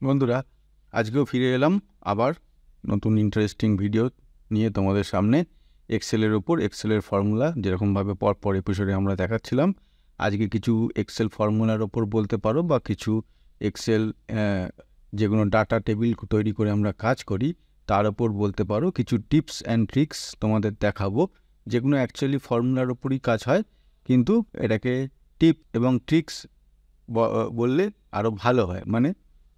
বন্ধুরা, আজকেও ফিরে এলাম আবার নতুন ইন্টারেস্টিং ভিডিও নিয়ে তোমাদের সামনে। এক্সেলের ওপর এক্সেলের ফর্মুলা যেরকমভাবে পর এপিসোডে আমরা দেখাচ্ছিলাম, আজকে কিছু এক্সেল ফর্মুলার ওপর বলতে পারো বা কিছু এক্সেল যেগুলো ডাটা টেবিল তৈরি করে আমরা কাজ করি তার ওপর বলতে পারো কিছু টিপস অ্যান্ড ট্রিক্স তোমাদের দেখাবো, যেগুলো অ্যাকচুয়ালি ফর্মুলার ওপরই কাজ হয়, কিন্তু এটাকে টিপ এবং ট্রিক্স বললে আরও ভালো হয়। মানে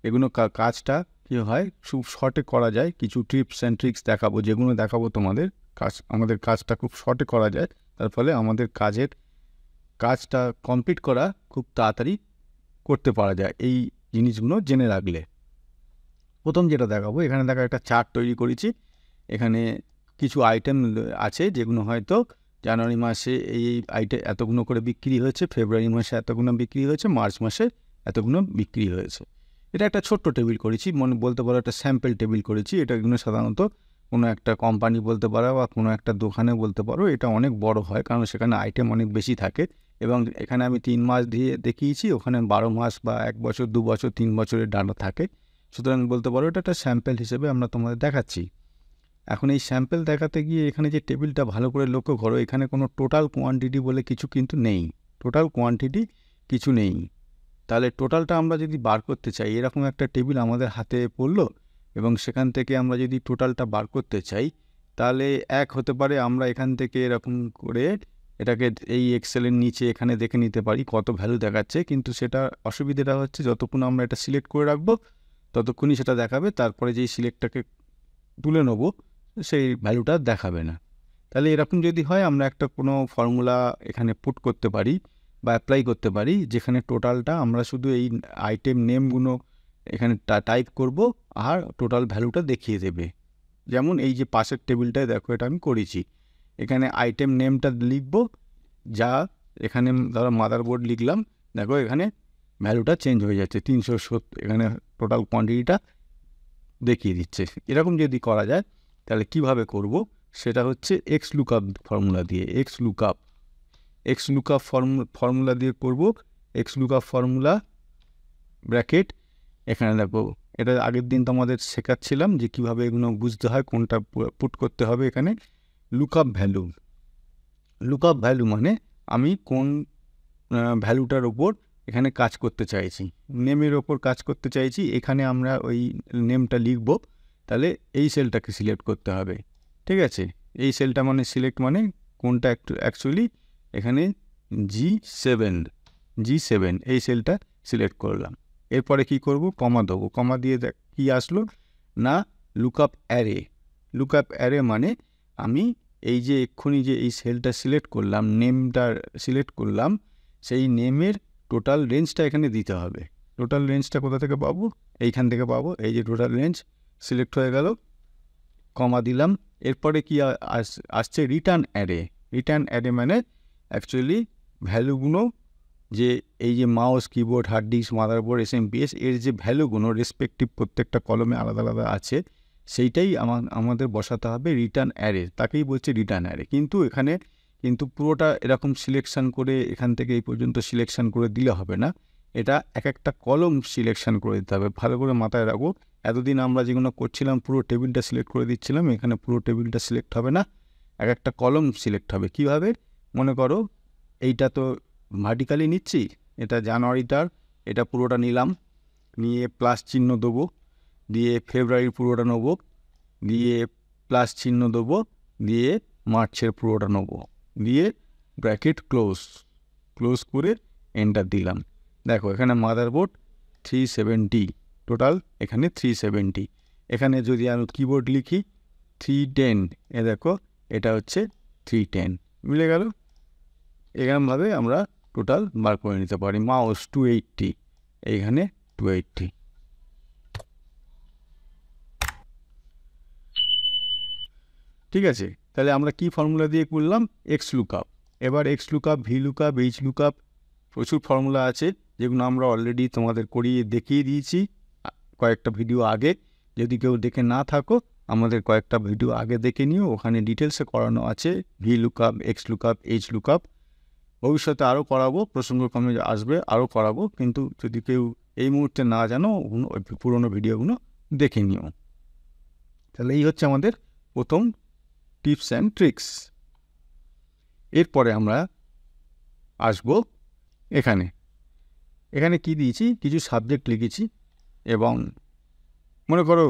এগুলো কাজটা কী হয় খুব শর্টে করা যায়। কিছু টিপস অ্যান্ড ট্রিক্স দেখাবো, যেগুলো দেখাবো তোমাদের আমাদের কাজটা খুব শর্টে করা যায়, তার ফলে আমাদের কাজটা কমপ্লিট করা খুব তাড়াতাড়ি করতে পারা যায় এই জিনিসগুলো জেনে রাখলে। প্রথম যেটা দেখাবো, এখানে দেখা একটা চার্ট তৈরি করেছি। এখানে কিছু আইটেম আছে যেগুলো হয়তো জানুয়ারি মাসে এই আইটেম এতগুলো করে বিক্রি হয়েছে, ফেব্রুয়ারি মাসে এতগুলো বিক্রি হয়েছে, মার্চ মাসে এতগুলো বিক্রি হয়েছে। এটা একটা ছোট্ট টেবিল করেছি, বলতে পারো একটা স্যাম্পল টেবিল করেছি। এটাগুলো সাধারণত কোনো একটা কোম্পানি বলতে পারো বা কোনো একটা দোকানে বলতে পারো। এটা অনেক বড় হয় কারণ সেখানে আইটেম অনেক বেশি থাকে, এবং এখানে আমি 3 মাস দিয়ে দেখিয়েছি, ওখানে 12 মাস বা 1 বছর 2 বছর 3 বছরের ডাটা থাকে। সুতরাং বলতে পারো এটা একটা স্যাম্পল হিসেবে আমরা তোমাদের দেখাচ্ছি। এখন এই স্যাম্পল দেখাতে গিয়ে এখানে যে টেবিলটা ভালো করে লক্ষ্য করো, এখানে কোনো টোটাল কোয়ান্টিটি বলে কিছু কিন্তু নেই। টোটাল কোয়ান্টিটি কিছু নেই। তাহলে টোটালটা আমরা যদি বার করতে চাই, এরকম একটা টেবিল আমাদের হাতে পড়লো এবং সেখান থেকে আমরা যদি টোটালটা বার করতে চাই, তাহলে এক হতে পারে আমরা এখান থেকে এরকম করে এটাকে এই এক্সেলের নিচে এখানে দেখে নিতে পারি কত ভ্যালু দেখাচ্ছে, কিন্তু সেটা অসুবিধাটা হচ্ছে যতক্ষণ আমরা এটা সিলেক্ট করে রাখবো ততক্ষণই সেটা দেখাবে, তারপরে যেই সিলেক্টটাকে তুলে নেবো সেই ভ্যালুটা দেখাবে না। তাহলে এরকম যদি হয়, আমরা একটা কোনো ফর্মুলা এখানে পুট করতে পারি বা অ্যাপ্লাই করতে পারি, যেখানে টোটালটা আমরা শুধু এই আইটেম নেমগুলো এখানে টাইপ করব আর টোটাল ভ্যালুটা দেখিয়ে দেবে। যেমন এই যে পাশের টেবিলটায় দেখো, এটা আমি করেছি। এখানে আইটেম নেমটা লিখব, যা এখানে ধরো মাদারবোর্ড লিখলাম, দেখো এখানে ভ্যালুটা চেঞ্জ হয়ে যাচ্ছে, 370 এখানে টোটাল কোয়ান্টিটিটা দেখিয়ে দিচ্ছে। এরকম যদি করা যায় তাহলে কিভাবে করব, সেটা হচ্ছে এক্স লুকআপ ফর্মুলা দিয়ে। এক্স লুকআপ ফর্মুলা দিয়ে করব। এক্স লুকআপ ফর্মুলা ব্র্যাকেট, এখানে দেখো এটা আগের দিন তোমাদের শেখাচ্ছিলাম যে কিভাবে এগুলো বুঝতে হয়, কোনটা পুট করতে হবে। এখানে লুকআপ ভ্যালু মানে আমি কোন ভ্যালুটার ওপর এখানে কাজ করতে চাইছি, নেমের ওপর কাজ করতে চাইছি। এখানে আমরা ওই নেমটা লিখব, তাহলে এই সেলটাকে সিলেক্ট করতে হবে। ঠিক আছে, এই সেলটা মানে সিলেক্ট মানে কোনটা অ্যাকচুয়ালি এখানে G7 এই সেলটা সিলেক্ট করলাম। এরপরে কি করব, কমা দেবো। কমা দিয়ে কি আসলো না, লুকআপ অ্যারে মানে আমি এই যে এক্ষুনি যে এই সেলটা সিলেক্ট করলাম, নেমটা সিলেক্ট করলাম, সেই নেমের টোটাল রেঞ্জটা এখানে দিতে হবে। টোটাল রেঞ্জটা কোথা থেকে পাবো, এইখান থেকে পাবো। এই যে টোটাল রেঞ্জ সিলেক্ট হয়ে গেল, কমা দিলাম। এরপরে কি আসছে, রিটার্ন অ্যারে মানে অ্যাকচুয়ালি ভ্যালুগুলো যে এই যে mouse, keyboard, hard disk, motherboard, SMPS এর যে ভ্যালুগুলো রেসপেক্টিভ প্রত্যেকটা কলমে আলাদা আলাদা আছে, সেইটাই আমাদের বসাতে হবে রিটার্ন অ্যারে, তাকেই বলছে রিটার্ন অ্যারে। কিন্তু এখানে পুরোটা এরকম সিলেকশান করে এখান থেকে এই পর্যন্ত সিলেকশান করে দিলে হবে না, এটা এক একটা কলম সিলেকশান করে দিতে হবে। ভালো করে মাথায় রাখবো, এতদিন আমরা যেগুলো করছিলাম পুরো টেবিলটা সিলেক্ট করে দিচ্ছিলাম, এখানে পুরো টেবিলটা সিলেক্ট হবে না, এক একটা কলম সিলেক্ট হবে। কীভাবে, মনে করো এইটা তো ভার্টিক্যালি নিচ্ছি, এটা জানুয়ারিটার, এটা পুরোটা নিলাম, নিয়ে প্লাস চিহ্ন দেবো, দিয়ে ফেব্রুয়ারির পুরোটা নেবো, দিয়ে প্লাস চিহ্ন দেবো, দিয়ে মার্চের পুরোটা নেবো, দিয়ে ব্র্যাকেট ক্লোজ করে এন্টার দিলাম। দেখো এখানে মাদারবোর্ড 370, টোটাল এখানে 370। এখানে যদি আমি কিবোর্ড লিখি 310, দেখো এটা হচ্ছে 310, মিলে গেল। এরকমভাবে আমরা টোটাল বার করে নিতে পারি। মাউস 280, এইখানে 280। ঠিক আছে, তাহলে আমরা কি ফর্মুলা দিয়ে করলাম, এক্স লুকআপ। এবার x lookup, V lookup, H lookup, প্রচুর ফর্মুলা আছে যেগুলো আমরা অলরেডি তোমাদের করিয়ে দেখিয়ে দিয়েছি কয়েকটা ভিডিও আগে। যদি কেউ দেখে না থাকো, আমাদের কয়েকটা ভিডিও আগে দেখে নিও, ওখানে ডিটেলসে করানো আছে V lookup, x lookup, H lookup. ভবিষ্যতে আরও করাবো, প্রসঙ্গক্রমে আসবে আরও করাবো, কিন্তু যদি কেউ এই মুহূর্তে না জানো ওই পুরোনো ভিডিওগুলো দেখে নিও। তাহলে এই হচ্ছে আমাদের প্রথম টিপস অ্যান্ড ট্রিক্স। এরপরে আমরা আসবো এখানে। এখানে কি দিয়েছি, কিছু সাবজেক্ট লিখেছি এবং মনে করো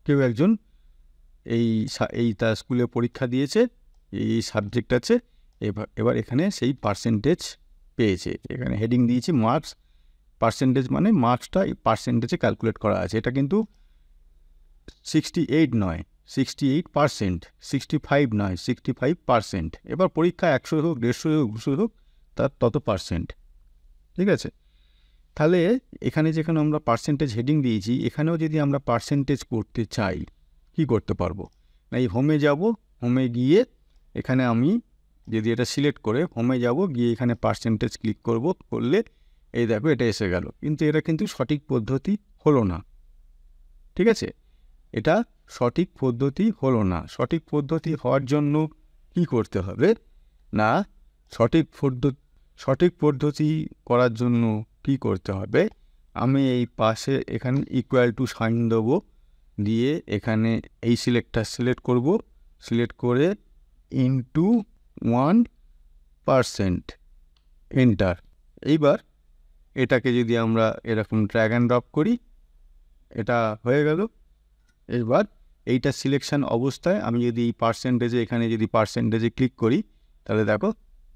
কেউ একজন এই তার স্কুলে পরীক্ষা দিয়েছে, এই সাবজেক্ট আছে, এবার এখানে সেই পার্সেন্টেজ পেয়েছে। এখানে হেডিং দিয়েছি মার্কস। পার্সেন্টেজ মানে মার্কসটা এই পার্সেন্টেজে ক্যালকুলেট করা আছে। এটা কিন্তু 68 নয়, 68%, 65 নয়, 65%। এবার পরীক্ষা 100 হোক, 150 হোক, 200 হোক, তার তত পার্সেন্ট। ঠিক আছে? তাহলে এখানে যেখানে আমরা পার্সেন্টেজ হেডিং দিয়েছি, এখানেও যদি আমরা পার্সেন্টেজ করতে চাই কি করতে পারবো না, এই হোমে যাব, হোমে গিয়ে এখানে আমি যদি এটা সিলেক্ট করে হোমে যাব, গিয়ে এখানে পার্সেন্টেজ ক্লিক করব, করলে এই দেখো এটা এসে গেল। কিন্তু এটা কিন্তু সঠিক পদ্ধতি হলো না। ঠিক আছে? এটা সঠিক পদ্ধতি হলো না। সঠিক পদ্ধতি হওয়ার জন্য কি করতে হবে না, সঠিক পদ্ধতি করার জন্য কি করতে হবে, আমি এই পাশে এখানে ইকুয়াল টু সাইন দেবো, দিয়ে এখানে এই সিলেক্ট করব, সিলেক্ট করে ইনটু 1% এন্টার। এইবার এটাকে যদি আমরা এরকম ড্র্যাগ অ্যান্ড ড্রপ করি, এটা হয়ে গেল। এবার এইটা সিলেকশন অবস্থায় আমি যদি এই পার্সেন্টেজে, এখানে যদি পার্সেন্টেজে ক্লিক করি, তাহলে দেখো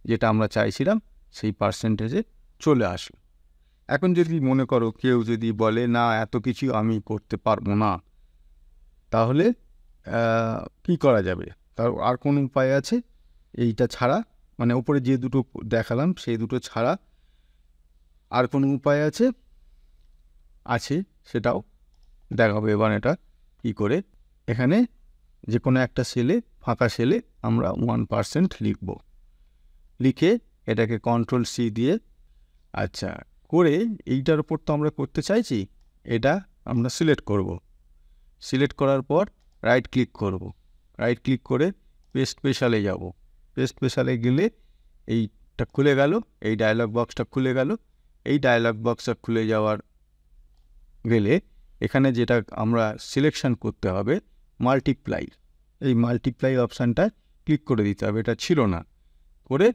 যেটা আমরা চাইছিলাম সেই পার্সেন্টেজে চলে আসলো। এখন যদি মনে করো কেউ যদি বলে না এত কিছু আমি করতে পারবো না, তাহলে কি করা যাবে? তার আর কোনো উপায় আছে এইটা ছাড়া? মানে উপরে যে দুটো দেখালাম সেই দুটো ছাড়া আর কোনো উপায় আছে? আছে, সেটাও দেখাবো। এবার এটা কী করে, এখানে যে কোনো একটা সেলে, ফাঁকা সেলে আমরা 1% লিখব, লিখে এটাকে Ctrl+C দিয়ে আচ্ছা করে এইটার উপর তো আমরা করতে চাইছি, এটা আমরা সিলেক্ট করব। সিলেক্ট করার পর রাইট ক্লিক করব, রাইট ক্লিক করে পেস্ট স্পেশালে যাব। পেস্ট স্পেশালে গেলে এইটা খুলে গেল, এই ডায়লগ বক্সটা খুলে গেল। এই ডায়লগ বক্সটা খুলে যাওয়ার গেলে এখানে যেটা আমরা সিলেকশন করতে হবে মাল্টিপ্লাই, এই মাল্টিপ্লাই অপশানটা ক্লিক করে দিতে হবে। এটা ছিল না, করে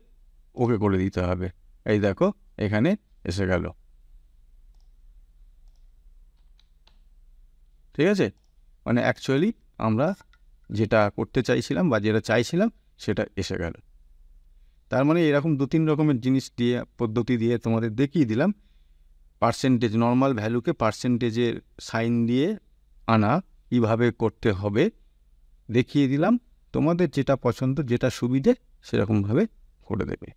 ওকে করে দিতে হবে। এই দেখো এখানে এসে গেল। ঠিক আছে? মানে অ্যাকচুয়ালি আমরা যেটা করতে চাইছিলাম বা যেটা চাইছিলাম সেটা এসে গেল। তার মানে এরকম 2-3 রকমের জিনিস দিয়ে, পদ্ধতি দিয়ে তোমাদের দেখিয়ে দিলাম পার্সেন্টেজ, নর্মাল ভ্যালুকে পার্সেন্টেজের সাইন দিয়ে আনা কীভাবে করতে হবে দেখিয়ে দিলাম। তোমাদের যেটা পছন্দ, যেটা সুবিধে সেরকমভাবে করে দেবে।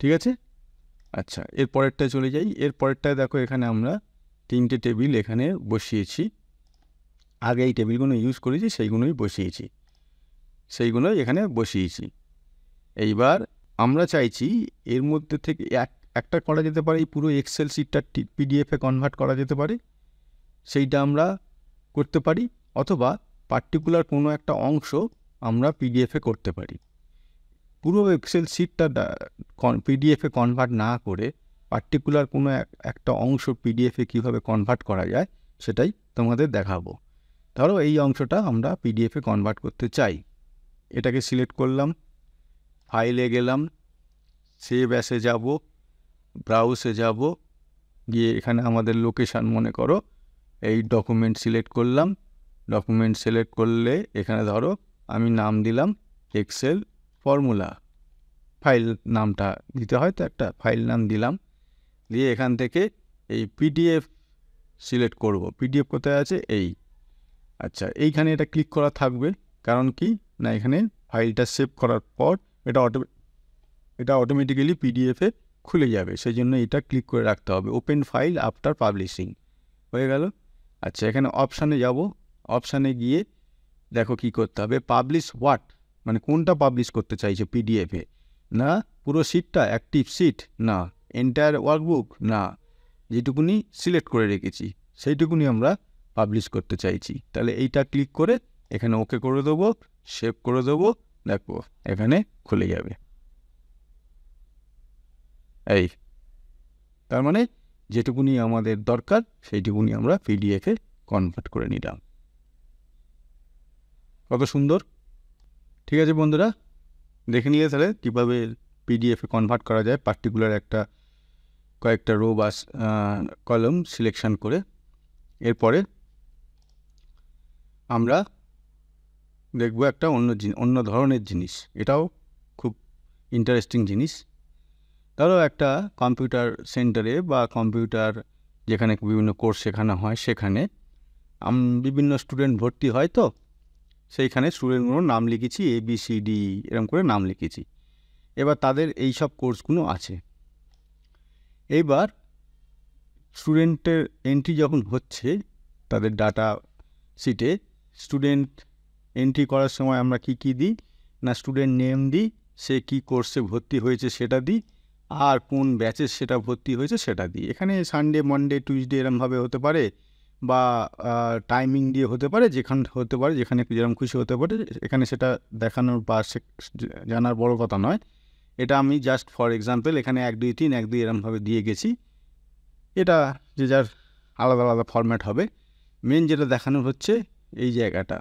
ঠিক আছে? আচ্ছা, এর পরেরটায় চলে যাই। এর পরেরটায় দেখো এখানে আমরা 3টে টেবিল এখানে বসিয়েছি। আগে এই টেবিলগুলো ইউজ করেছি, সেইগুলোই এখানে বসিয়েছি। এইবার আমরা চাইছি এর মধ্যে থেকে একটা করা যেতে পারে, এই পুরো এক্সেল শিটটা পিডিএফে কনভার্ট করা যেতে পারে, সেইটা আমরা করতে পারি। অথবা পার্টিকুলার কোনো একটা অংশ আমরা পিডিএফে করতে পারি। পুরো এক্সেল শিটটা পিডিএফে কনভার্ট না করে পার্টিকুলার কোনো একটা অংশ পিডিএফে কীভাবে কনভার্ট করা যায় সেটাই তোমাদের দেখাবো। ধরো এই অংশটা আমরা পিডিএফে কনভার্ট করতে চাই। এটাকে সিলেক্ট করলাম, ফাইলে গেলাম, সেভ অ্যাসে যাব, ব্রাউজে যাব, গিয়ে এখানে আমাদের লোকেশান মনে করো এই ডকুমেন্ট সিলেক্ট করলাম। ডকুমেন্ট সিলেক্ট করলে এখানে ধরো আমি নাম দিলাম এক্সেল ফর্মুলা, ফাইল নামটা দিতে হয়, তো একটা ফাইল নাম দিলাম। দিয়ে এখান থেকে এই পিডিএফ সিলেক্ট করব। পিডিএফ কোথায় আছে? এই, আচ্ছা এইখানে এটা ক্লিক করা থাকবে। কারণ কি না, এখানে ফাইলটা সেভ করার পর এটা অটোমেটিক্যালি পিডিএফে খুলে যাবে, সেই জন্য এটা ক্লিক করে রাখতে হবে। ওপেন ফাইল আফটার পাবলিশিং হয়ে গেল। আচ্ছা এখানে অপশানে যাব, অপশানে গিয়ে দেখো কি করতে হবে, পাবলিশ হোয়াট, মানে কোনটা পাবলিশ করতে চাইছে পিডিএফে, না পুরো শিটটা, অ্যাক্টিভ শিট, না এন্টায়ার ওয়ার্কবুক, না যেটুকুনি সিলেক্ট করে রেখেছি সেইটুকুনি আমরা পাবলিশ করতে চাইছি। তাহলে এইটা ক্লিক করে এখানে ওকে করে দেবো, সেভ করে দেবো, দেখো এখানে খুলে যাবে। এই তার মানে যেটুকুনি আমাদের দরকার সেইটুকুনি আমরা পিডিএফে কনভার্ট করে নিলাম। কত সুন্দর! ঠিক আছে বন্ধুরা, দেখে নিলে তাহলে কীভাবে পিডিএফে কনভার্ট করা যায় পার্টিকুলার কয়েকটা রো বা কলম সিলেকশন করে। এরপরে আমরা দেখব একটা অন্য ধরনের জিনিস, এটাও খুব ইন্টারেস্টিং জিনিস। ধরো একটা কম্পিউটার সেন্টারে বা কম্পিউটার যেখানে বিভিন্ন কোর্স শেখানো হয় সেখানে বিভিন্ন স্টুডেন্ট ভর্তি হয়, তো সেইখানে স্টুডেন্টগুলোর নাম লিখেছি ABCD এরকম করে নাম লিখেছি। এবার তাদের এই সব কোর্সগুলো আছে। এইবার স্টুডেন্টের এন্ট্রি যখন হচ্ছে তাদের ডাটা শিটে, স্টুডেন্ট এন্ট্রি করার সময় আমরা কি দিই না, স্টুডেন্ট নেম দিই, সে কি কোর্সে ভর্তি হয়েছে সেটা দিই, আর কোন ব্যাচে সেটা ভর্তি হয়েছে সেটা দিই। এখানে সানডে, মানডে, টিউসডে এরমভাবে হতে পারে, বা টাইমিং দিয়ে হতে পারে, যেখানে যেরকম খুশি হতে পারে। এখানে সেটা দেখানোর বা জানার বড় কথা নয়। এটা আমি জাস্ট ফর এক্সাম্পল এখানে 1 2 3 1 2 এরমভাবে দিয়ে গেছি। এটা যে যার আলাদা আলাদা ফরম্যাট হবে। মেন যেটা দেখানো হচ্ছে এই জায়গাটা,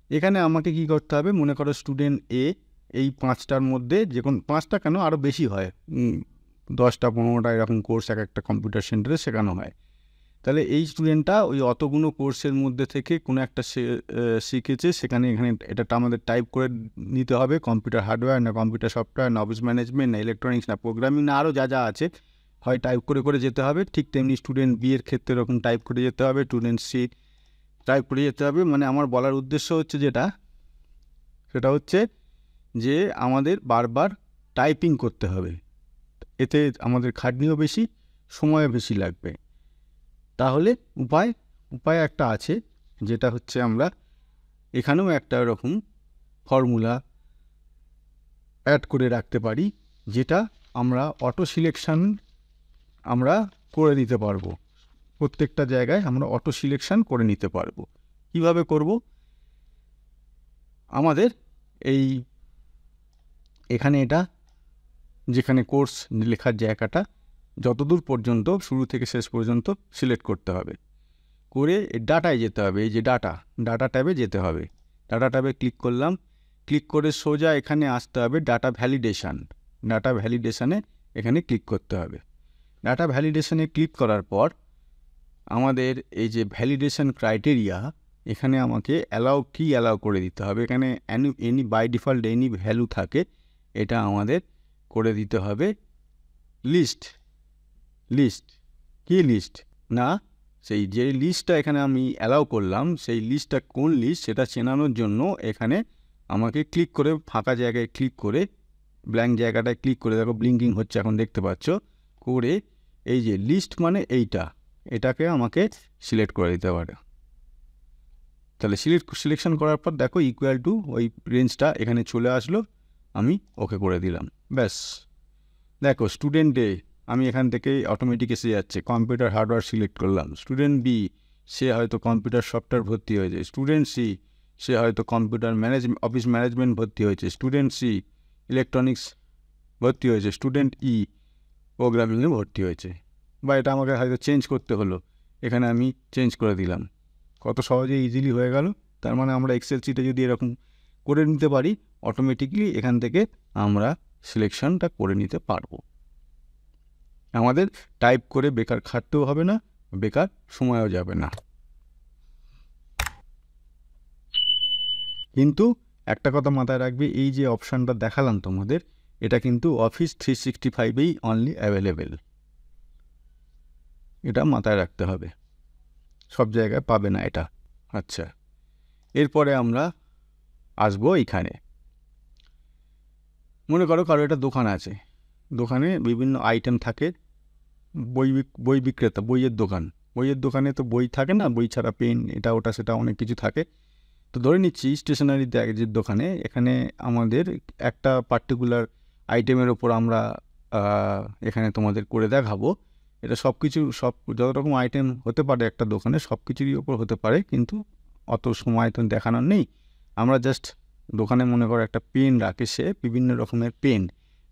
এখানে আমাকে কি করতে হবে, মনে করো স্টুডেন্ট এ এই 5টার মধ্যে, যে কোনো 5টা কেন, আরও বেশি হয়, 10টা 15টা এরকম কোর্স একটা কম্পিউটার সেন্টারে শেখানো হয়। তাহলে এই স্টুডেন্টটা ওই অতগুলো কোর্সের মধ্যে থেকে কোনো একটা শিখেছে, এখানে এটা আমাদের টাইপ করে নিতে হবে। কম্পিউটার হার্ডওয়্যার না কম্পিউটার সফটওয়্যার না অফিস ম্যানেজমেন্ট না ইলেকট্রনিক্স না প্রোগ্রামিং না আরও যা আছে, হয় টাইপ করে যেতে হবে। ঠিক তেমনি স্টুডেন্ট বি এর ক্ষেত্রে এরকম টাইপ করে যেতে হবে, স্টুডেন্ট সি টাইপ করে যেতে হবে। মানে আমার বলার উদ্দেশ্য হচ্ছে সেটা হচ্ছে যে আমাদের বারবার টাইপিং করতে হবে। এতে আমাদের খাটনিও বেশি, সময়ও বেশি লাগবে। তাহলে উপায় একটা আছে, যেটা হচ্ছে আমরা এখানেও একটা রকম ফর্মুলা অ্যাড করে রাখতে পারি, যেটা আমরা অটো সিলেকশন আমরা করে দিতে পারবো। প্রত্যেকটা জায়গায় আমরা অটো সিলেকশন করে নিতে পারবো। কিভাবে করব? আমাদের এখানে এটা যেখানে কোর্স লেখার জায়গাটা যতদূর পর্যন্ত শুরু থেকে শেষ পর্যন্ত সিলেক্ট করতে হবে, করে ডাটায় যেতে হবে। এই যে ডাটা ট্যাবে যেতে হবে। ডাটা ট্যাবে ক্লিক করলাম, ক্লিক করে সোজা এখানে আসতে হবে ডাটা ভ্যালিডেশানে এখানে ক্লিক করতে হবে। ডাটা ভ্যালিডেশানে ক্লিক করার পর আমাদের এই যে ভ্যালিডেশন ক্রাইটেরিয়া, এখানে আমাকে অ্যালাউ করে দিতে হবে। এখানে বাই ডিফল্ট এনি ভ্যালু থাকে, এটা আমাদের করে দিতে হবে লিস্ট না, সেই যে লিস্টটা এখানে আমি অ্যালাউ করলাম, সেই লিস্টটা কোন লিস্ট সেটা চেনানোর জন্য এখানে আমাকে ক্লিক করে ফাঁকা জায়গায় ক্লিক করে ব্ল্যাঙ্ক জায়গাটায় ক্লিক করে, দেখো ব্লিঙ্কিং হচ্ছে এখন দেখতে পাচ্ছ, করে এই যে লিস্ট মানে এটাকে আমাকে সিলেক্ট করে দিতে পারে। তাহলে সিলেকশন করার পর দেখো ইকুয়াল টু ওই রেঞ্জটা এখানে চলে আসলো, আমি ওকে করে দিলাম। ব্যাস, দেখো স্টুডেন্ট এ আমি এখান থেকে অটোমেটিক এসে যাচ্ছে, কম্পিউটার হার্ডওয়্যার সিলেক্ট করলাম। স্টুডেন্ট বি সে হয়তো কম্পিউটার সফটওয়্যার ভর্তি হয়েছে। স্টুডেন্ট সি সে হয়তো কম্পিউটার অফিস ম্যানেজমেন্ট ভর্তি হয়েছে। স্টুডেন্ট সি ইলেকট্রনিক্স ভর্তি হয়েছে। স্টুডেন্ট ই প্রোগ্রামিংয়ে ভর্তি হয়েছে। বা এটা আমাকে হয়তো চেঞ্জ করতে হলো, এখানে আমি চেঞ্জ করে দিলাম। কত সহজে ইজিলি হয়ে গেল। তার মানে আমরা এক্সেল শিটে যদি এরকম করে নিতে পারি, অটোমেটিকলি এখান থেকে আমরা সিলেকশনটা করে নিতে পারবো। আমাদের টাইপ করে বেকার খাটতেও হবে না, বেকার সময়ও যাবে না। কিন্তু একটা কথা মাথায় রাখবে, এই যে অপশানটা দেখালাম তোমাদের, এটা কিন্তু অফিস 365-এই অনলি অ্যাভেলেবেল। এটা মাথায় রাখতে হবে, সব জায়গায় পাবে না এটা। আচ্ছা, এরপরে আমরা আসবো এইখানে। মনে করো কারো একটা দোকান আছে, দোকানে বিভিন্ন আইটেম থাকে। বই বিক্রেতা, বইয়ের দোকানে তো বই থাকে না, বই ছাড়া পেন এটা ওটা সেটা অনেক কিছু থাকে। তো ধরে নিচ্ছি স্টেশনারি যে দোকানে, এখানে আমাদের একটা পার্টিকুলার আইটেমের ওপর আমরা এখানে তোমাদের করে দেখাবো। এটা সব যত রকম আইটেম হতে পারে একটা দোকানে, সব কিছুরই ওপর হতে পারে, কিন্তু অত সময় তো দেখানোর নেই। আমরা জাস্ট দোকানে মনে করো একটা পেন রাখে, সে বিভিন্ন রকমের pen,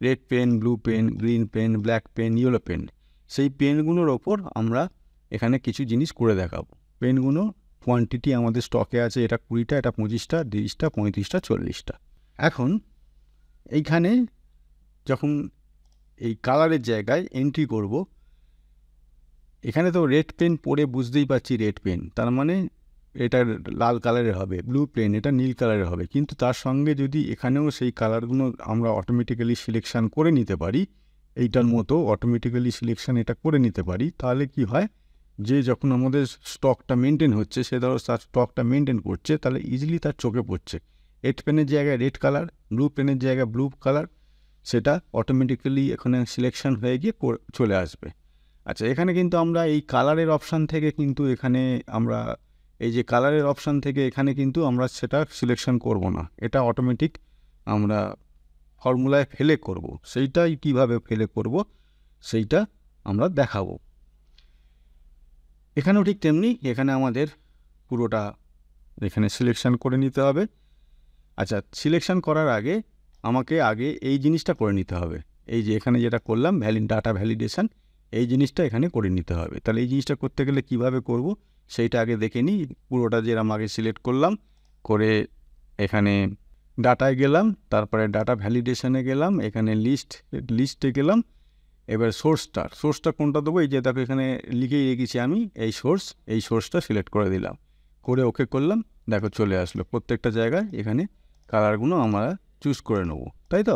red pen, blue pen, green pen, black pen, yellow pen, সেই পেনগুলোর ওপর আমরা এখানে কিছু জিনিস করে দেখাবো। পেনগুলো কোয়ান্টিটি আমাদের স্টকে আছে, এটা 20টা, এটা 25টা, 30টা, 35টা, 40টা। এখন এইখানে যখন এই কালারের জায়গায় এন্ট্রি করব, এখানে তো রেড পেন পরে বুঝতেই পারছি রেড পেন, তার মানে এটা লাল কালারের হবে। ব্লু পেন এটা নীল কালারের হবে। কিন্তু তার সঙ্গে যদি এখানেও সেই কালারগুলো আমরা অটোমেটিক্যালি সিলেকশান করে নিতে পারি, এইটার মতো অটোমেটিক্যালি সিলেকশান এটা করে নিতে পারি, তাহলে কি হয়, যে যখন আমাদের স্টকটা মেনটেন হচ্ছে, সে ধরো তার স্টকটা মেনটেন করছে, তাহলে ইজিলি তার চোখে পড়ছে রেড পেনের জায়গায় রেড কালার, ব্লু পেনের জায়গায় ব্লু কালার, সেটা অটোমেটিক্যালি এখানে সিলেকশান হয়ে গিয়ে চলে আসবে। আচ্ছা, এখানে কিন্তু আমরা এই কালারের অপশান থেকে কিন্তু এখানে আমরা এই যে কালারের অপশান থেকে এখানে কিন্তু আমরা সেটা সিলেকশন করব না, এটা অটোমেটিক আমরা ফর্মুলায় ফেলে করব। সেইটাই কিভাবে ফেলে করব সেইটা আমরা দেখাবো। এখানেও ঠিক তেমনি, এখানে আমাদের পুরোটা এখানে সিলেকশন করে নিতে হবে। আচ্ছা, সিলেকশন করার আগে আমাকে এই জিনিসটা করে নিতে হবে। এই যে এখানে যেটা করলাম ডাটা ভ্যালিডেশন, এই জিনিসটা এখানে করে নিতে হবে। তাহলে এই জিনিসটা করতে গেলে কিভাবে করব সেইটা আগে দেখে নিই। পুরোটা যেরকম আগে সিলেক্ট করলাম, করে এখানে ডাটায় গেলাম, তারপরে ডাটা ভ্যালিডেশনে গেলাম, এখানে লিস্টে গেলাম। এবার সোর্সটা কোনটা দেবো, এই যে দেখো এখানে লিখেই রেখেছি আমি এই সোর্সটা সিলেক্ট করে দিলাম, করে ওকে করলাম। দেখো চলে আসলো প্রত্যেকটা জায়গায়। এখানে কালারগুলো আমরা চুজ করে নেব, তাই তো?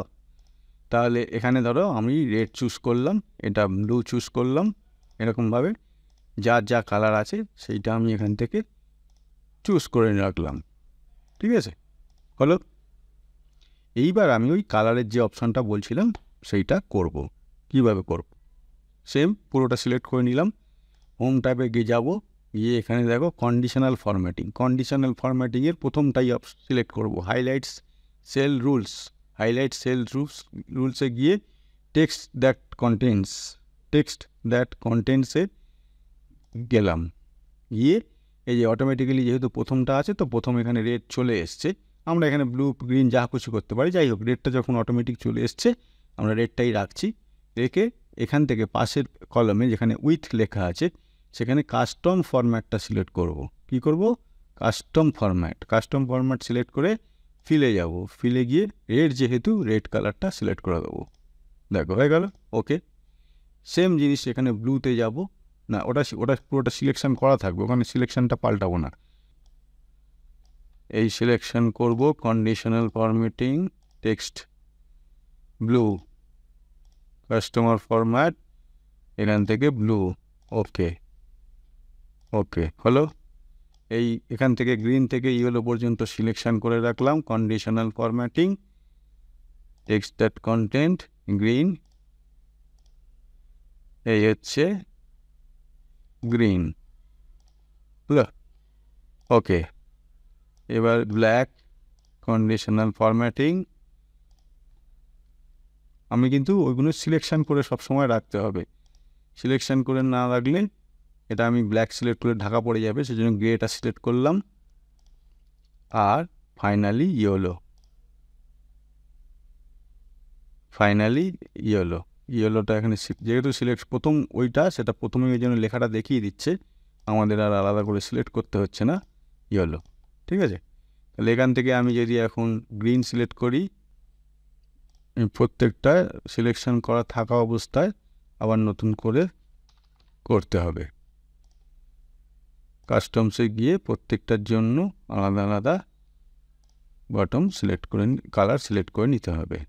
তাহলে এখানে ধরো আমি রেড চুজ করলাম, এটা ব্লু চুজ করলাম, এরকমভাবে যা কালার আছে সেইটা আমি এখান থেকে চুজ করে রাখলাম। ঠিক আছে, হলো। এইবার আমি ওই কালারের যে অপশানটা বলছিলাম সেইটা করব। কিভাবে করব, সেম পুরোটা সিলেক্ট করে নিলাম। হোম ট্যাবে গিয়ে যাব, গিয়ে এখানে দেখো কন্ডিশনাল ফরম্যাটিংয়ের প্রথমটাই সিলেক্ট করব, হাইলাইট সেল রুলসে গিয়ে টেক্সট দ্যাট কন্টেন্টসে গেলাম। গিয়ে এই যে অটোমেটিক্যালি যেহেতু প্রথমটা আছে, তো প্রথম এখানে রেড চলে এসছে। আমরা এখানে ব্লু গ্রিন যা কিছু করতে পারি, যাই হোক রেডটা যখন অটোমেটিক চলে এসছে আমরা রেডটাই রাখছি। রেখে এখান থেকে পাশের কলমে যেখানে উইথ লেখা আছে সেখানে কাস্টম ফরম্যাটটা সিলেক্ট করব। কি করব? কাস্টম ফরম্যাট সিলেক্ট করে ফিলে যাব। ফিলে গিয়ে যেহেতু রেড কালারটা সিলেক্ট করে দেবো। দেখো হয়ে গেল। ওকে, সেম জিনিস এখানে ব্লুতে যাব না, ওটা পুরোটা সিলেকশন করা থাকবে, ওখানে সিলেকশনটা পাল্টাবো না। এই সিলেকশন করব conditional formatting, text blue, customer format এখান থেকে ব্লু। ওকে হলো। এখান থেকে গ্রিন থেকে ইয়েলো পর্যন্ত সিলেকশন করে রাখলাম, conditional formatting, text that content green, এই হচ্ছে গ্রিন। ওকে, এবার ব্ল্যাক, কন্ডিশনাল ফরম্যাটিং। আমি কিন্তু ওইগুলো সিলেকশন করে সবসময় রাখতে হবে, সিলেকশন করে না রাখলে এটা আমি ব্ল্যাক সিলেক্ট করে ঢাকা পড়ে যাবে, সেজন্য গ্রেটা সিলেক্ট করলাম। আর ফাইনালি ইয়েলোটা এখানে যেহেতু সিলেক্ট প্রথম ওইটা, সেটা প্রথমে ওই জন্য লেখাটা দেখিয়ে দিচ্ছে, আমাদের আর আলাদা করে সিলেক্ট করতে হচ্ছে না, ইয়েলো। ঠিক আছে, তাহলে এখান থেকে আমি যদি এখন গ্রিন সিলেক্ট করি, প্রত্যেকটা সিলেকশন করা থাকা অবস্থায় আবার নতুন করে করতে হবে। কাস্টমসে গিয়ে প্রত্যেকটার জন্য আলাদা আলাদা বটম সিলেক্ট করে কালার সিলেক্ট করে নিতে হবে।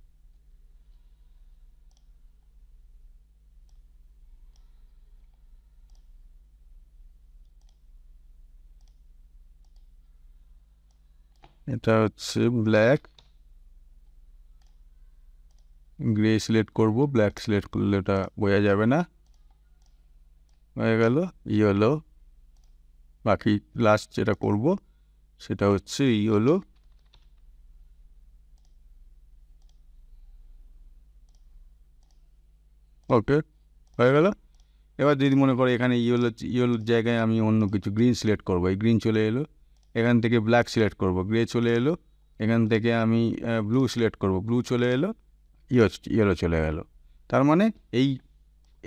এটা হচ্ছে ব্ল্যাক, গ্রে সিলেক্ট করব, ব্ল্যাক সিলেক্ট করলে ওটা বোঝা যাবে না। হয়ে গেল ইয়েলো। বাকি লাস্ট যেটা করব সেটা হচ্ছে ইয়েলো। ওকে, হয়ে গেল। এবার যদি মনে করে এখানে ইয়েলোর জায়গায় আমি অন্য কিছু গ্রিন সিলেক্ট করবো, এই গ্রিন চলে এলো। এখান থেকে ব্ল্যাক সিলেক্ট করব, গ্রে চলে এলো। এখান থেকে আমি ব্লু সিলেক্ট করব, ব্লু চলে এলো, ইয়েলো চলে গেল। তার মানে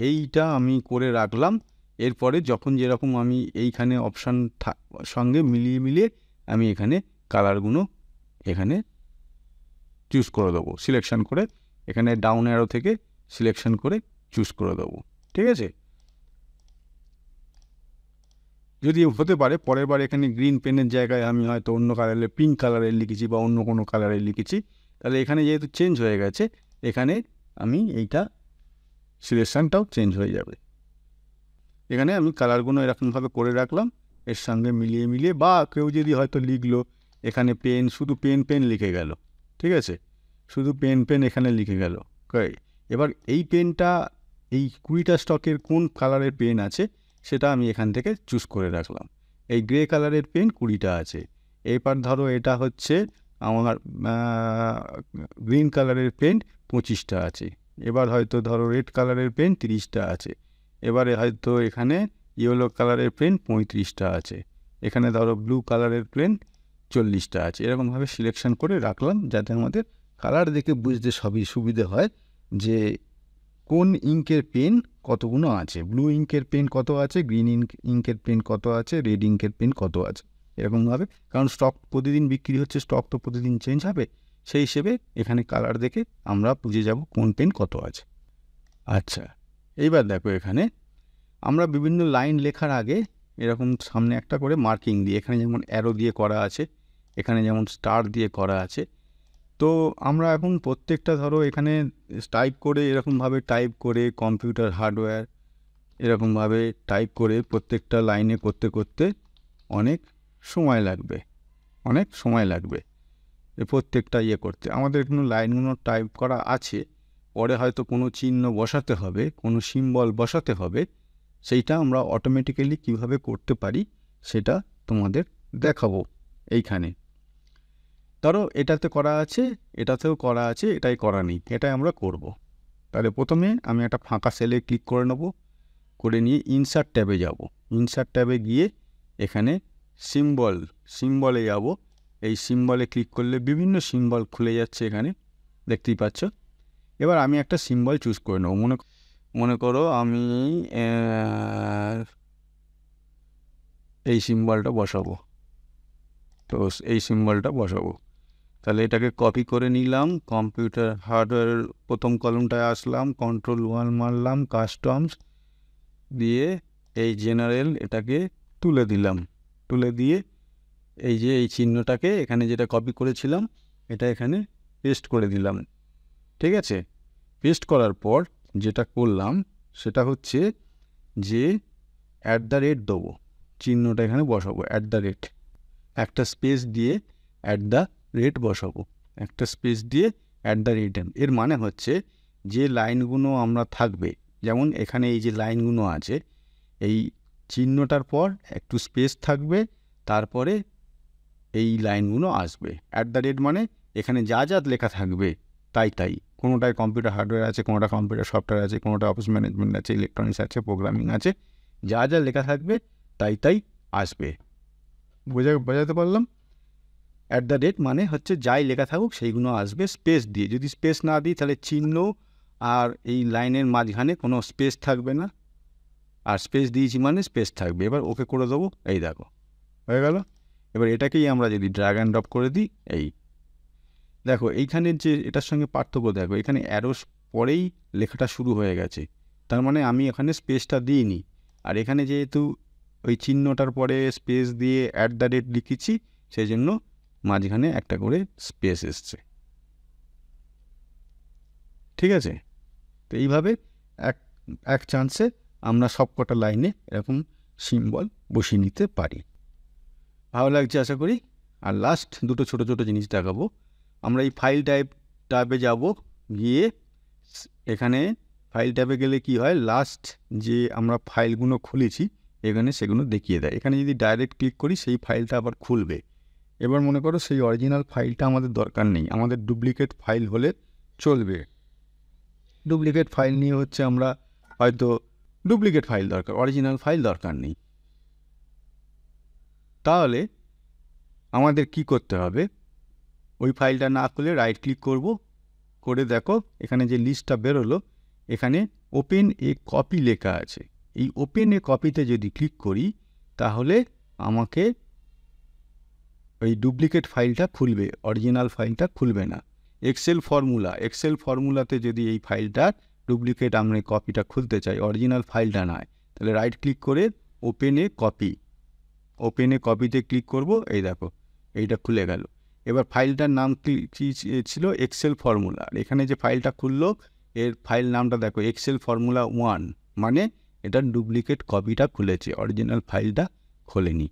এইটা আমি করে রাখলাম। এরপরে যখন যেরকম আমি এইখানে অপশান সঙ্গে মিলিয়ে আমি এখানে কালারগুলো এখানে চুজ করে দেবো, সিলেকশন করে এখানে ডাউন অ্যারো থেকে সিলেকশন করে চুজ করে দেবো। ঠিক আছে, যদি হতে পারে পরের বার এখানে গ্রিন পেনের জায়গায় আমি হয়তো অন্য কালারের পিঙ্ক কালারের লিখেছি বা অন্য কোনো কালারের লিখেছি, তাহলে এখানে যেহেতু চেঞ্জ হয়ে গেছে এখানে আমি এইটা সিলেকশানটাও চেঞ্জ হয়ে যাবে। এখানে আমি কালারগুলো এরকমভাবে করে রাখলাম এর সঙ্গে মিলিয়ে বা কেউ যদি হয়তো লিখলো এখানে পেন, শুধু পেন লিখে গেল, ঠিক আছে, শুধু পেন এখানে লিখে গেল। এবার এই পেনটা এই 20টা স্টকের কোন কালারের পেন আছে সেটা আমি এখান থেকে চুজ করে রাখলাম। এই গ্রে কালারের পেন 20টা আছে। এবার ধরো এটা হচ্ছে আমার গ্রিন কালারের পেন 25টা আছে। এবার হয়তো ধরো রেড কালারের পেন 30টা আছে। এবারে হয়তো এখানে ইয়েলো কালারের পেন 35টা আছে। এখানে ধরো ব্লু কালারের পেন 40টা আছে। এরকমভাবে সিলেকশন করে রাখলাম যাতে আমাদের কালার দেখে বুঝতে সবই সুবিধে হয় যে কোন ইঙ্কের পেন কতগুলো আছে, ব্লু ইঙ্কের পেন কত আছে, গ্রিন ইঙ্কের পেন কত আছে, রেড ইঙ্কের পেন কত আছে, এরকমভাবে। কারণ স্টক প্রতিদিন বিক্রি হচ্ছে, স্টক তো প্রতিদিন চেঞ্জ হবে, সেই হিসেবে এখানে কালার দেখে আমরা বুঝে যাব কোন পেন কত আছে। আচ্ছা, এইবার দেখো এখানে আমরা বিভিন্ন লাইন লেখার আগে এরকম সামনে একটা করে মার্কিং দিয়ে, এখানে যেমন অ্যারো দিয়ে করা আছে, এখানে যেমন স্টার দিয়ে করা আছে। তো আমরা এখন প্রত্যেকটা ধরো এখানে এরকমভাবে টাইপ করে কম্পিউটার হার্ডওয়্যার এরকমভাবে টাইপ করে প্রত্যেকটা লাইনে করতে অনেক সময় লাগবে প্রত্যেকটা করতে। আমাদের কোনো লাইনগুলো টাইপ করা আছে, পরে হয়তো কোনো চিহ্ন বসাতে হবে, কোনো সিম্বল বসাতে হবে, সেইটা আমরা অটোমেটিক্যালি কিভাবে করতে পারি সেটা তোমাদের দেখাবো। এইখানে ধরো এটাতে করা আছে, এটাতেও করা আছে, এটাই করা নেই, এটাই আমরা করব। তাহলে প্রথমে আমি একটা ফাঁকা সেলে ক্লিক করে নেব, করে নিয়ে ইনসার্ট ট্যাবে যাব। ইনসার্ট ট্যাবে গিয়ে এখানে সিম্বলে যাব। এই সিম্বলে ক্লিক করলে বিভিন্ন সিম্বল খুলে যাচ্ছে, এখানে দেখতেই পাচ্ছ। এবার আমি একটা সিম্বল চুজ করে নেব। মনে করো আমি এই সিম্বলটা বসাবো, তো এই সিম্বলটা বসাবো। তাহলে এটাকে কপি করে নিলাম, কম্পিউটার হার্ডওয়্যারের প্রথম কলমটায় আসলাম, Ctrl+1 মারলাম, কাস্টমস দিয়ে এই জেনারেল এটাকে তুলে দিলাম। তুলে দিয়ে এই যে এই চিহ্নটাকে এখানে যেটা কপি করেছিলাম এটা এখানে পেস্ট করে দিলাম। ঠিক আছে, পেস্ট করার পর যেটা করলাম সেটা হচ্ছে যে @ দেবো, চিহ্নটা এখানে বসাবো, @ একটা স্পেস দিয়ে বসাবো, একটা স্পেস দিয়ে @ এর মানে হচ্ছে যে লাইনগুলো আমরা থাকবে, যেমন এখানে এই যে লাইনগুলো আছে এই চিহ্নটার পর একটু স্পেস থাকবে, তারপরে এই লাইনগুলো আসবে। @ মানে এখানে যা লেখা থাকবে তাই কোনোটায় কম্পিউটার হার্ডওয়্যার আছে, কোনোটা কম্পিউটার সফটওয়্যার আছে, কোনোটা অফিস ম্যানেজমেন্ট আছে, ইলেকট্রনিক্স আছে, প্রোগ্রামিং আছে, যা লেখা থাকবে তাই আসবে। বোঝাতে পারলাম? @ মানে হচ্ছে যাই লেখা থাকুক সেইগুলো আসবে স্পেস দিয়ে। যদি স্পেস না দিই তাহলে চিহ্ন আর এই লাইনের মাঝখানে কোনো স্পেস থাকবে না, আর স্পেস দিয়েছি মানে স্পেস থাকবে। এবার ওকে করে দেবো, এই দেখো হয়ে গেল। এবার এটাকেই আমরা যদি ড্র্যাগ অ্যান্ড ড্রপ করে দিই, এই দেখো এইখানের যে এটার সঙ্গে পার্থক্য দেখো, এখানে অ্যারোস পরেই লেখাটা শুরু হয়ে গেছে, তার মানে আমি এখানে স্পেসটা দিইনি। আর এখানে যেহেতু ওই চিহ্নটার পরে স্পেস দিয়ে @ লিখেছি, সেই জন্য মাঝখানে একটা করে স্পেস এসছে। ঠিক আছে, তো এইভাবে এক চান্সে আমরা সবকটা লাইনে এরকম সিম্বল বসিয়ে নিতে পারি। ভালো লাগছে আশা করি। আর লাস্ট দুটো ছোট জিনিস দেখাবো। আমরা এই ফাইল ট্যাবে যাব, গিয়ে এখানে ফাইল ট্যাবে গেলে কি হয়, লাস্ট যে আমরা ফাইলগুলো খুলেছি এখানে সেগুলো দেখিয়ে দেয়। এখানে যদি ডাইরেক্ট ক্লিক করি সেই ফাইলটা আবার খুলবে। এবার মনে করো সেই অরিজিনাল ফাইলটা আমাদের দরকার নেই, আমাদের ডুপ্লিকেট ফাইল হলে চলবে। ডুপ্লিকেট ফাইল নিয়ে হচ্ছে আমরা হয়তো ডুপ্লিকেট ফাইল দরকার, অরিজিনাল ফাইল দরকার নেই। তাহলে আমাদের কি করতে হবে, ওই ফাইলটা না খুলে রাইট ক্লিক করব, করে দেখো এখানে যে লিস্টটা বেরোলো এখানে ওপেন এ কপি লেখা আছে। এই ওপেন এ কপিতে যদি ক্লিক করি তাহলে আমাকে ওই ডুপ্লিকেট ফাইলটা খুলবে, অরিজিনাল ফাইলটা খুলবে না। এক্সেল ফর্মুলাতে যদি এই ফাইলটা ডুপ্লিকেট আমরা কপিটা খুলতে চাই, অরিজিনাল ফাইলটা নয়, তাহলে রাইট ক্লিক করে ওপেন এ কপিতে ক্লিক করব। এই দেখো এইটা খুলে গেল। এবার ফাইলটার নাম কী ছিল? Excel formula. এখানে যে ফাইলটা খুললো এর ফাইল নামটা দেখো এক্সেল ফর্মুলা 1, মানে এটা ডুপ্লিকেট কপিটা খুলেছে, অরিজিনাল ফাইলটা খোলেনি।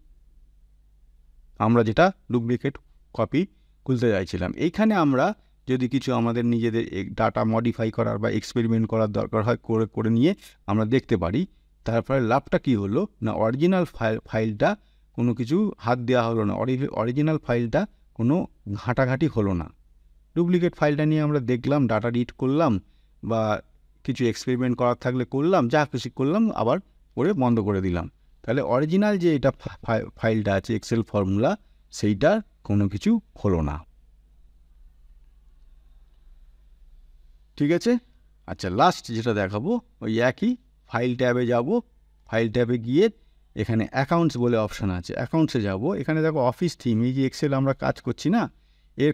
আমরা যেটা ডুপ্লিকেট কপি খুলতে চাইছিলাম। এইখানে আমরা যদি কিছু আমাদের নিজেদের ডাটা মডিফাই করার বা এক্সপেরিমেন্ট করার দরকার হয় করে নিয়ে আমরা দেখতে পারি। তারপরে লাভটা কী হলো না, অরিজিনাল ফাইলটা কোনো কিছু হাত দেওয়া হলো না, অরিজিনাল ফাইলটা কোনো ঘাঁটাঘাঁটি হলো না। ডুপ্লিকেট ফাইলটা নিয়ে আমরা দেখলাম, ডাটা রিড করলাম বা কিছু এক্সপেরিমেন্ট করার থাকলে করলাম, যা খুশি করলাম, আবার করে বন্ধ করে দিলাম। তাহলে অরিজিনাল যে এটা ফাইলটা আছে এক্সেল ফর্মুলা, সেইটার কোনো কিছু হলো না। ঠিক আছে। আচ্ছা, লাস্ট যেটা দেখাবো ওই একই ফাইল ট্যাবে যাব। ফাইল ট্যাবে গিয়ে এখানে অ্যাকাউন্টস বলে অপশান আছে, অ্যাকাউন্টসে যাব। এখানে দেখো অফিস থিম, এই যে এক্সেল আমরা কাজ করছি না, এর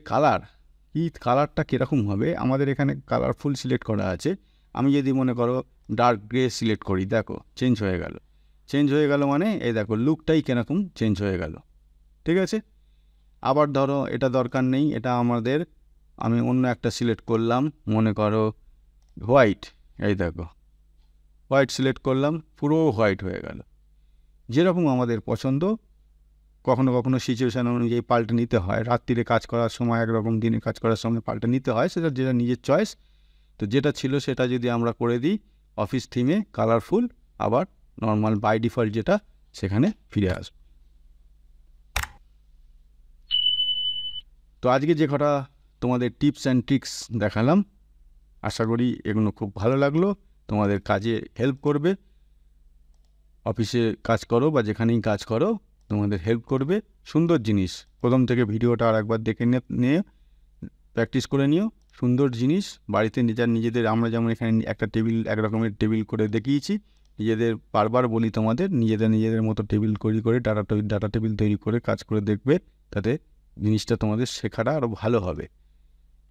কালারটা কীরকম হবে আমাদের এখানে কালারফুল সিলেক্ট করা আছে। আমি যদি মনে করো ডার্ক গ্রে সিলেক্ট করি, দেখো চেঞ্জ হয়ে গেল মানে এই দেখো লুকটাই কীরকম চেঞ্জ হয়ে গেল। ঠিক আছে। আবার ধরো এটা দরকার নেই, এটা আমি অন্য একটা সিলেক্ট করলাম, মনে করো হোয়াইট। এই দেখো হোয়াইট সিলেক্ট করলাম, পুরো হোয়াইট হয়ে গেল। যেরকম আমাদের পছন্দ, কখনো কখনো সিচুয়েশান অনুযায়ী পাল্টে নিতে হয়। রাত্রিরে কাজ করার সময় একরকম, দিনে কাজ করার সময় পাল্টে নিতে হয়, সেটা যেটা নিজের চয়েস। তো যেটা ছিল সেটা যদি আমরা করে দিই অফিস থিমে কালারফুল, আবার নর্মাল বাই ডিফল্ট যেটা সেখানে ফিরে আসবে। তো আজকে যে কটা তোমাদের টিপস অ্যান্ড ট্রিক্স দেখালাম, আশা করি এগুলো খুব ভালো লাগলো, তোমাদের কাজে হেল্প করবে। অফিসে কাজ করো বা যেখানেই কাজ করো, তোমাদের হেল্প করবে। সুন্দর জিনিস, প্রথম থেকে ভিডিওটা আর একবার দেখে নিয়ে প্র্যাকটিস করে নিও। সুন্দর জিনিস বাড়িতে নিজেদের, আমরা যেমন এখানে একটা টেবিল, এক রকমের টেবিল করে দেখিয়েছি, নিজেদের বারবার বলি তোমাদের নিজেদের মতো টেবিল করে ডাটা টেবিল তৈরি করে কাজ করে দেখবে, তাতে জিনিসটা তোমাদের শেখাটা আরও ভালো হবে।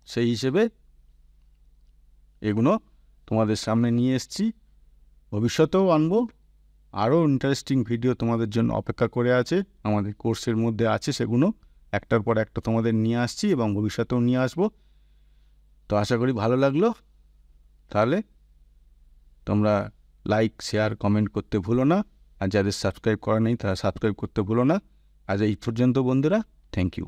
সেই হিসেবে এগুলো তোমাদের সামনে নিয়ে এসেছি, ভবিষ্যতেও আনবো। আরও ইন্টারেস্টিং ভিডিও তোমাদের জন্য অপেক্ষা করে আছে, আমাদের কোর্সের মধ্যে আছে, সেগুলো একটার পর একটা তোমাদের নিয়ে আসছি এবং ভবিষ্যতেও নিয়ে আসবো। তো আশা করি ভালো লাগলো। তাহলে তোমরা লাইক, শেয়ার, কমেন্ট করতে ভুলো না, আর যাদের সাবস্ক্রাইব করা নেই তারা সাবস্ক্রাইব করতে ভুলো না। আজ এই পর্যন্ত বন্ধুরা, থ্যাংক ইউ।